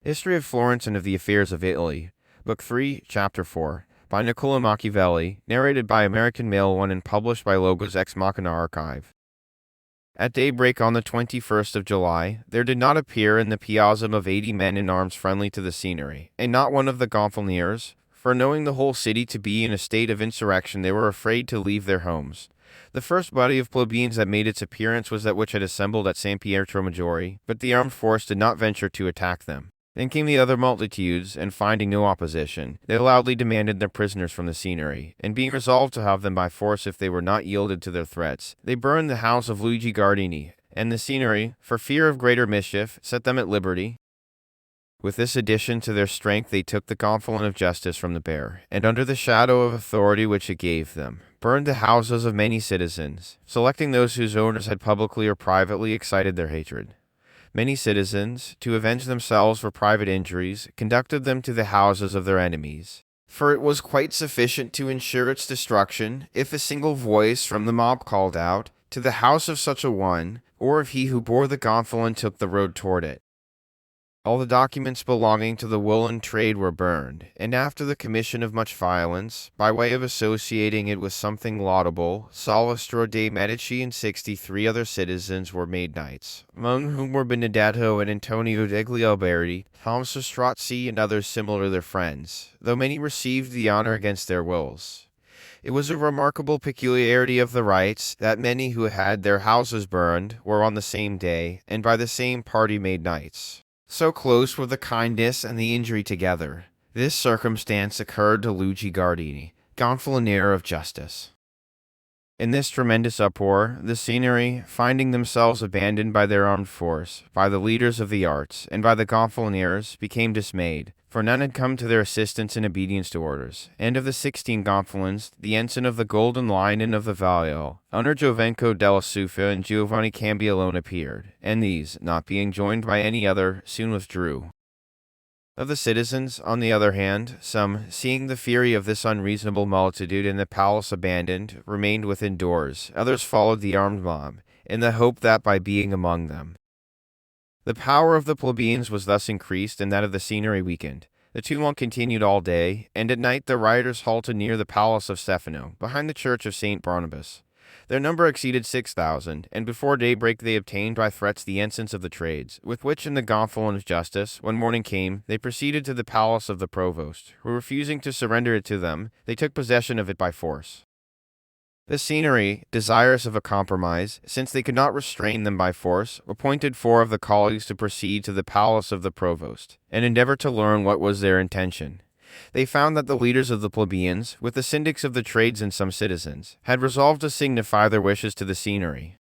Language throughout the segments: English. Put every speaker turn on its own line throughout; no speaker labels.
History of Florence and of the Affairs of Italy, Book 3, Chapter 4, by Niccolo Machiavelli, narrated by American Mail 1 and published by Logos Ex Machina Archive. At daybreak on the 21st of July, there did not appear in the piazza of 80 men in arms friendly to the Signory, and not one of the Gonfaloniers, for knowing the whole city to be in a state of insurrection, they were afraid to leave their homes. The first body of plebeians that made its appearance was that which had assembled at San Pietro Maggiore, but the armed force did not venture to attack them. Then came the other multitudes, and finding no opposition, they loudly demanded their prisoners from the Signory, and being resolved to have them by force if they were not yielded to their threats, they burned the house of Luigi Gardini, and the Signory, for fear of greater mischief, set them at liberty. With this addition to their strength they took the Gonfalon of justice from the bear, and under the shadow of authority which it gave them, burned the houses of many citizens, selecting those whose owners had publicly or privately excited their hatred. Many citizens, to avenge themselves for private injuries, conducted them to the houses of their enemies. For it was quite sufficient to ensure its destruction, if a single voice from the mob called out, "To the house of such a one," or if he who bore the Gonfalon took the road toward it. All the documents belonging to the woolen trade were burned, and after the commission of much violence, by way of associating it with something laudable, Salvestro de' Medici and 63 other citizens were made knights, among whom were Benedetto and Antonio degli Alberti, Thomas Strozzi, and others similar to their friends, though many received the honor against their wills. It was a remarkable peculiarity of the rites that many who had their houses burned were on the same day, and by the same party made knights. So close were the kindness and the injury together. This circumstance occurred to Luigi Gardini, Gonfalonier of Justice. In this tremendous uproar, the Signory, finding themselves abandoned by their armed force, by the leaders of the arts, and by the Gonfaloniers, became dismayed, for none had come to their assistance in obedience to orders. And of the 16 Gonfalons, the ensign of the Golden Lion and of the Valio, under Giovenco della Suffa and Giovanni Cambi alone appeared, and these, not being joined by any other, soon withdrew. Of the citizens, on the other hand, some, seeing the fury of this unreasonable multitude and the palace abandoned, remained within doors. Others followed the armed mob, in the hope that by being among them, the power of the plebeians was thus increased and that of the Signory weakened. The tumult continued all day, and at night the rioters halted near the palace of Stefano, behind the church of St. Barnabas. Their number exceeded 6,000, and before daybreak they obtained by threats the ensigns of the trades, with which in the Gonfalon of justice, when morning came, they proceeded to the palace of the provost, who refusing to surrender it to them, they took possession of it by force. The Signory, desirous of a compromise, since they could not restrain them by force, appointed 4 of the colleagues to proceed to the palace of the provost, and endeavor to learn what was their intention. They found that the leaders of the plebeians, with the syndics of the trades and some citizens, had resolved to signify their wishes to the Signory.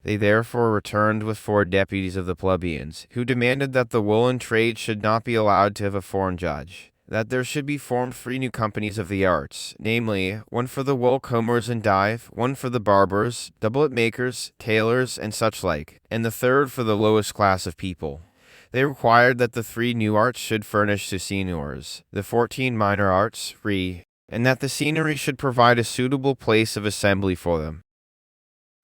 They therefore returned with 4 deputies of the plebeians, who demanded that the woolen trade should not be allowed to have a foreign judge, that there should be formed 3 new companies of the arts, namely, one for the wool combers and dyve, one for the barbers, doublet makers, tailors, and such like, and the third for the lowest class of people. They required that the 3 new arts should furnish to seigneurs, the 14 minor arts free, and that the Signory should provide a suitable place of assembly for them.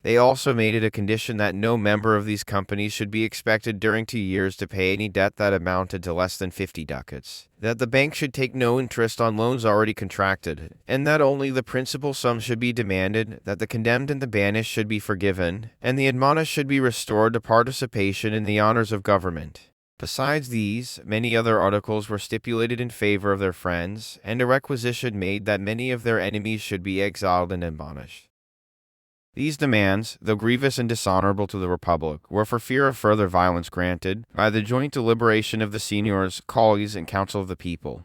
They also made it a condition that no member of these companies should be expected during 2 years to pay any debt that amounted to less than 50 ducats, that the bank should take no interest on loans already contracted, and that only the principal sum should be demanded, that the condemned and the banished should be forgiven, and the admonished should be restored to participation in the honors of government. Besides these, many other articles were stipulated in favor of their friends, and a requisition made that many of their enemies should be exiled and admonished. These demands, though grievous and dishonorable to the Republic, were for fear of further violence granted by the joint deliberation of the seigneurs, colleagues, and council of the people.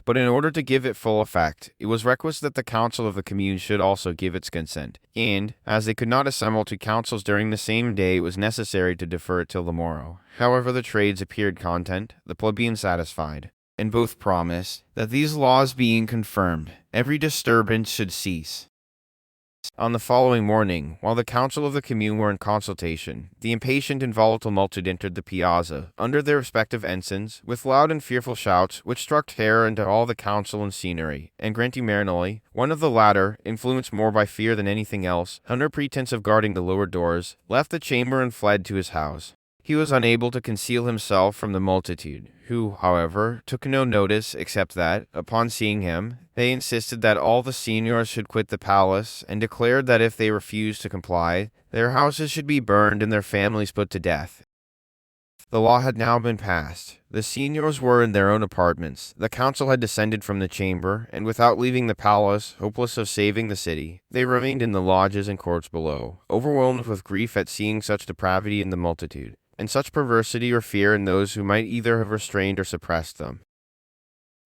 But in order to give it full effect, it was requisite that the council of the commune should also give its consent, and, as they could not assemble to councils during the same day, it was necessary to defer it till the morrow. However, the trades appeared content, the plebeians satisfied, and both promised that these laws being confirmed, every disturbance should cease. On the following morning, while the council of the commune were in consultation, the impatient and volatile multitude entered the piazza, under their respective ensigns, with loud and fearful shouts, which struck terror into all the council and Signory, and Granti Marinelli, one of the latter, influenced more by fear than anything else, under pretense of guarding the lower doors, left the chamber and fled to his house. He was unable to conceal himself from the multitude, who, however, took no notice except that, upon seeing him, they insisted that all the seniors should quit the palace, and declared that if they refused to comply, their houses should be burned and their families put to death. The law had now been passed. The seniors were in their own apartments. The council had descended from the chamber, and without leaving the palace, hopeless of saving the city, they remained in the lodges and courts below, overwhelmed with grief at seeing such depravity in the multitude, and such perversity or fear in those who might either have restrained or suppressed them.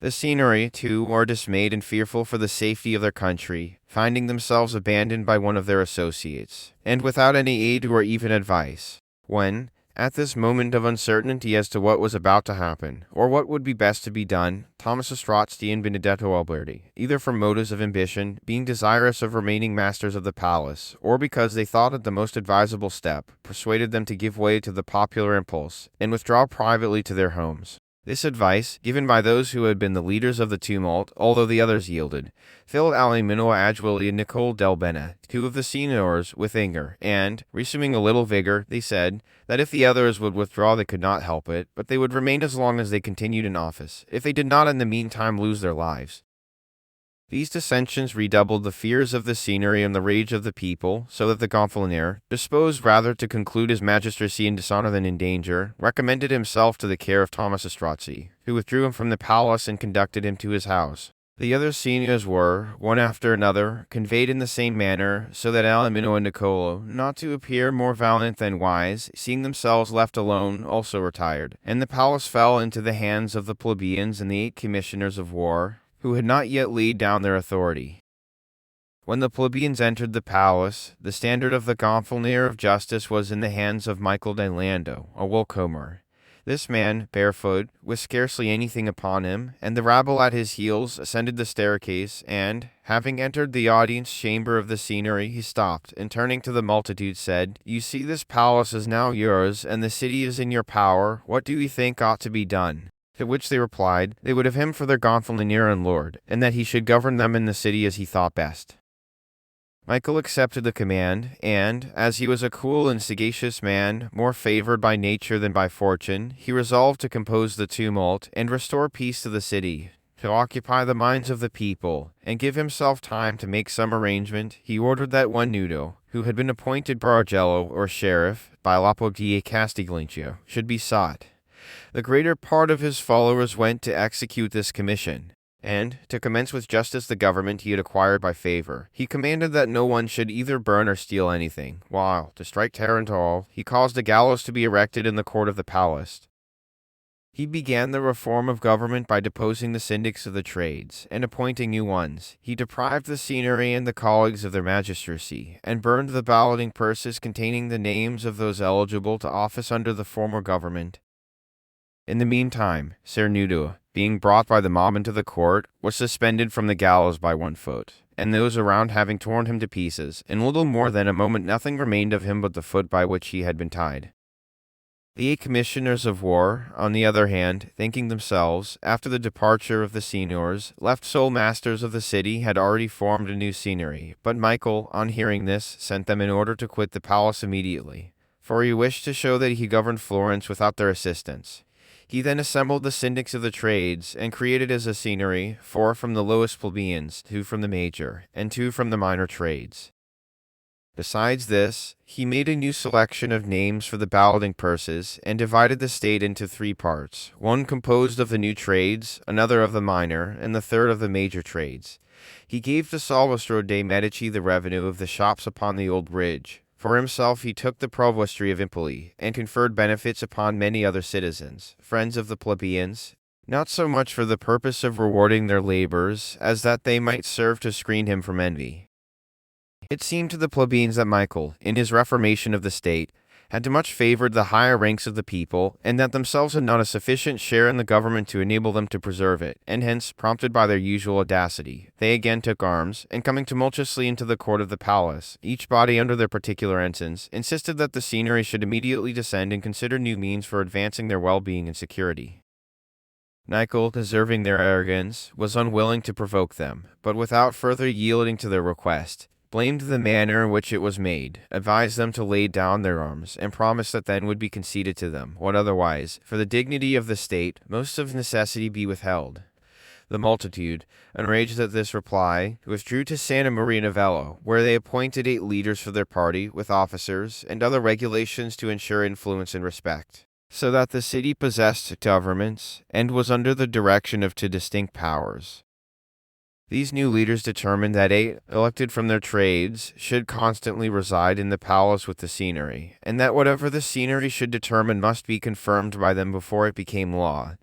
The Signory, too, were dismayed and fearful for the safety of their country, finding themselves abandoned by one of their associates, and without any aid or even advice, when, at this moment of uncertainty as to what was about to happen, or what would be best to be done, Thomas Strozzi and Benedetto Alberti, either from motives of ambition, being desirous of remaining masters of the palace, or because they thought it the most advisable step, persuaded them to give way to the popular impulse, and withdraw privately to their homes. This advice, given by those who had been the leaders of the tumult, although the others yielded, filled Alimino Agili and Niccolo del Bene, two of the seniors, with anger, and, resuming a little vigor, they said that if the others would withdraw they could not help it, but they would remain as long as they continued in office, if they did not in the meantime lose their lives. These dissensions redoubled the fears of the Signory and the rage of the people, so that the Gonfalonier, disposed rather to conclude his magistracy in dishonor than in danger, recommended himself to the care of Thomas Strozzi, who withdrew him from the palace and conducted him to his house. The other seniors were, one after another, conveyed in the same manner, so that Alimino and Niccolo, not to appear more valiant than wise, seeing themselves left alone, also retired, and the palace fell into the hands of the plebeians and the 8 commissioners of war, who had not yet laid down their authority. When the plebeians entered the palace, the standard of the Gonfalonier of justice was in the hands of Michael di Lando, a woolcomber. This man, barefoot, with scarcely anything upon him, and the rabble at his heels, ascended the staircase, and, having entered the audience chamber of the Signory, he stopped, and turning to the multitude said, "You see this palace is now yours, and the city is in your power. What do you think ought to be done?" To which they replied, they would have him for their Gonfalonier and lord, and that he should govern them in the city as he thought best. Michael accepted the command, and, as he was a cool and sagacious man, more favored by nature than by fortune, he resolved to compose the tumult, and restore peace to the city, to occupy the minds of the people, and give himself time to make some arrangement. He ordered that one Nudo, who had been appointed Bargello, or sheriff, by Lapo di Castiglionchio, should be sought. The greater part of his followers went to execute this commission, and, to commence with justice the government he had acquired by favor, he commanded that no one should either burn or steal anything, while, to strike terror into all, he caused a gallows to be erected in the court of the palace. He began the reform of government by deposing the syndics of the trades, and appointing new ones. He deprived the Signory and the colleagues of their magistracy, and burned the balloting purses containing the names of those eligible to office under the former government. In the meantime, Ser Nudo, being brought by the mob into the court, was suspended from the gallows by 1 foot, and those around having torn him to pieces, in little more than a moment nothing remained of him but the foot by which he had been tied. The 8 commissioners of war, on the other hand, thinking themselves, after the departure of the seniors, left sole masters of the city, had already formed a new Signory, but Michael, on hearing this, sent them in order to quit the palace immediately, for he wished to show that he governed Florence without their assistance. He then assembled the syndics of the trades, and created as a Signory 4 from the lowest plebeians, 2 from the major, and 2 from the minor trades. Besides this, he made a new selection of names for the balloting purses, and divided the state into 3 parts, one composed of the new trades, another of the minor, and the third of the major trades. He gave to Salvestro de' Medici the revenue of the shops upon the old bridge. For himself he took the provostry of Empoli, and conferred benefits upon many other citizens, friends of the plebeians, not so much for the purpose of rewarding their labors, as that they might serve to screen him from envy. It seemed to the plebeians that Michael, in his reformation of the state, had too much favored the higher ranks of the people, and that themselves had not a sufficient share in the government to enable them to preserve it, and hence, prompted by their usual audacity, they again took arms, and coming tumultuously into the court of the palace, each body under their particular ensigns, insisted that the Signory should immediately descend and consider new means for advancing their well-being and security. Niccolo, deserving their arrogance, was unwilling to provoke them, but without further yielding to their request, blamed the manner in which it was made, advised them to lay down their arms, and promised that then would be conceded to them, what otherwise, for the dignity of the state, most of necessity be withheld. The multitude, enraged at this reply, withdrew to Santa Maria Novella, where they appointed 8 leaders for their party, with officers and other regulations to ensure influence and respect, so that the city possessed governments and was under the direction of 2 distinct powers. These new leaders determined that 8, elected from their trades, should constantly reside in the palace with the Signory, and that whatever the Signory should determine must be confirmed by them before it became law.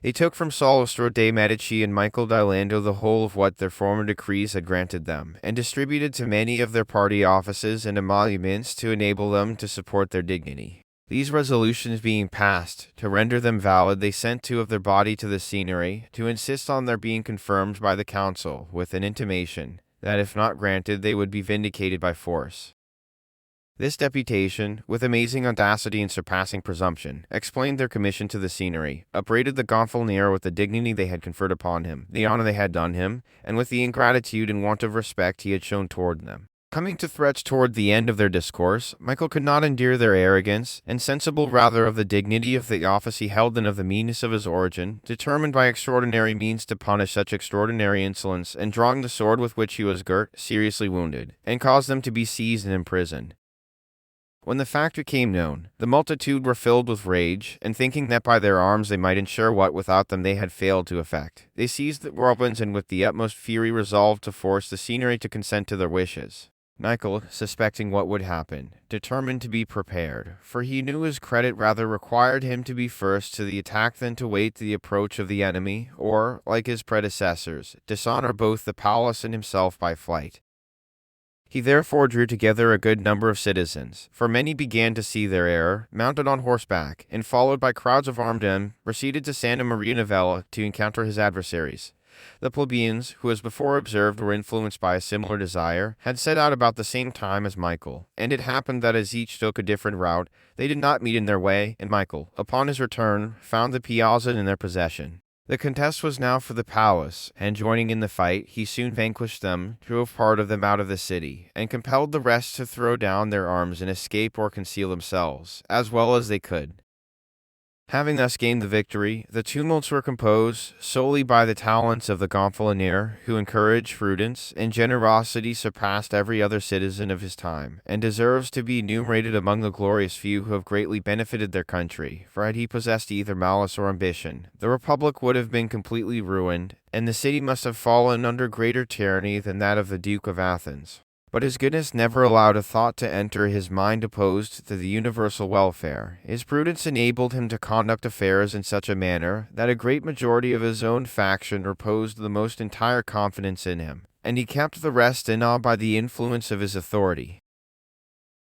They took from Salustro de' Medici and Michael di Lando the whole of what their former decrees had granted them, and distributed to many of their party offices and emoluments to enable them to support their dignity. These resolutions being passed, to render them valid, they sent 2 of their body to the Signory, to insist on their being confirmed by the council, with an intimation, that if not granted they would be vindicated by force. This deputation, with amazing audacity and surpassing presumption, explained their commission to the Signory, upbraided the Gonfalonier with the dignity they had conferred upon him, the honor they had done him, and with the ingratitude and want of respect he had shown toward them. Coming to threats toward the end of their discourse, Michael could not endure their arrogance, and sensible rather of the dignity of the office he held than of the meanness of his origin, determined by extraordinary means to punish such extraordinary insolence, and drawing the sword with which he was girt, seriously wounded, and caused them to be seized and imprisoned. When the fact became known, the multitude were filled with rage, and thinking that by their arms they might ensure what without them they had failed to effect, they seized the weapons and with the utmost fury resolved to force the Signory to consent to their wishes. Michael, suspecting what would happen, determined to be prepared, for he knew his credit rather required him to be first to the attack than to wait the approach of the enemy, or, like his predecessors, dishonor both the palace and himself by flight. He therefore drew together a good number of citizens, for many began to see their error, mounted on horseback, and followed by crowds of armed men, proceeded to Santa Maria Novella to encounter his adversaries. The plebeians, who as before observed were influenced by a similar desire, had set out about the same time as Michael, and it happened that as each took a different route, they did not meet in their way, and Michael, upon his return, found the piazza in their possession. The contest was now for the palace, and joining in the fight, he soon vanquished them, drove part of them out of the city, and compelled the rest to throw down their arms and escape or conceal themselves, as well as they could. Having thus gained the victory, the tumults were composed solely by the talents of the Gonfalonier, who in courage, prudence, and generosity surpassed every other citizen of his time, and deserves to be enumerated among the glorious few who have greatly benefited their country, for had he possessed either malice or ambition, the Republic would have been completely ruined, and the city must have fallen under greater tyranny than that of the Duke of Athens. But his goodness never allowed a thought to enter his mind opposed to the universal welfare. His prudence enabled him to conduct affairs in such a manner that a great majority of his own faction reposed the most entire confidence in him, and he kept the rest in awe by the influence of his authority.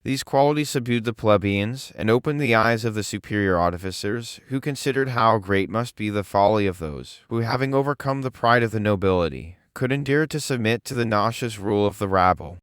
These qualities subdued the plebeians, and opened the eyes of the superior officers, who considered how great must be the folly of those who, having overcome the pride of the nobility, could endure to submit to the nauseous rule of the rabble.